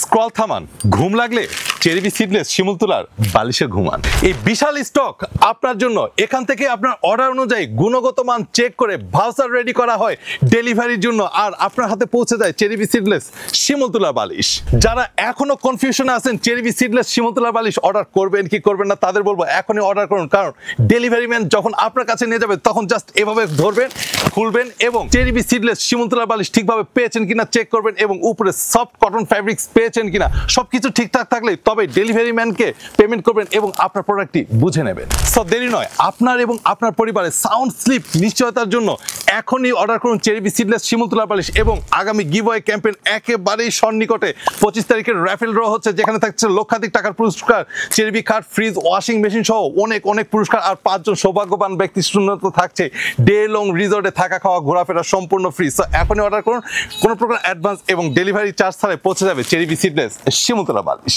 Scroll থামান, ঘুম লাগলে চেরিবি সিডলেস শিমুল তুলার বালিশে ঘুমান। এই বিশাল স্টক আপনার জন্য। এখান থেকে আপনার অর্ডার অনুযায়ী গুণগত মান চেক করে ভাউচার রেডি করা হয় ডেলিভারির জন্য, আর আপনার হাতে পৌঁছে যায় চেরিবি সিডলেস শিমুল তুলার বালিশ। যারা এখনো কনফিউশনে আছেন চেরিবি সিডলেস শিমুল তুলার বালিশ অর্ডার করবেন কি করবেন না, তাদের বলবো এখনই অর্ডার করুন। কারণ ডেলিভারি ম্যান যখন আপনার কাছে নিয়ে যাবে তখন জাস্ট এভাবে ধরবেন, খুলবেন এবং চেরিবি সিডলেস শিমুল তুলার বালিশ ঠিকভাবে পেয়েছেন কিনা চেক করবেন এবং উপরে সফট কটন ফ্যাব্রিক্স পেয়েছেন কিনা সবকিছু ঠিকঠাক থাকলে তবে ডেলিভারি ম্যানকে পেমেন্ট করবেন এবং আপনার প্রোডাক্টটি বুঝে নেবেন। সো দেরি নয়, আপনার এবং আপনার পরিবারের সাউন্ড স্লিপ নিশ্চয়তার জন্য এখনই অর্ডার করুন চেরিবি সিডলেস শিমুল তুলার বালিশ। এবং আগামী গিভওয়ে ক্যাম্পেইন একেবারেই সন্নিকটে 25 তারিখের র্যাফেল ড্র হচ্ছে, যেখানে থাকছে লক্ষাধিক টাকার পুরস্কার, চেরিবি খাট, ফ্রিজ, ওয়াশিং মেশিন সহ অনেক অনেক পুরস্কার, আর 5 জন সৌভাগ্যবান ব্যক্তি শূন্যত থাকছে ডে লং রিসর্টে থাকা খাওয়া ঘোরাফেরা সম্পূর্ণ ফ্রি। সো এখনই অর্ডার করুন, কোনো প্রকার অ্যাডভান্স এবং ডেলিভারি চার্জ ছাড়াই পৌঁছে যাবে চেরিবি সিডলেস শিমুল তুলার বালিশ।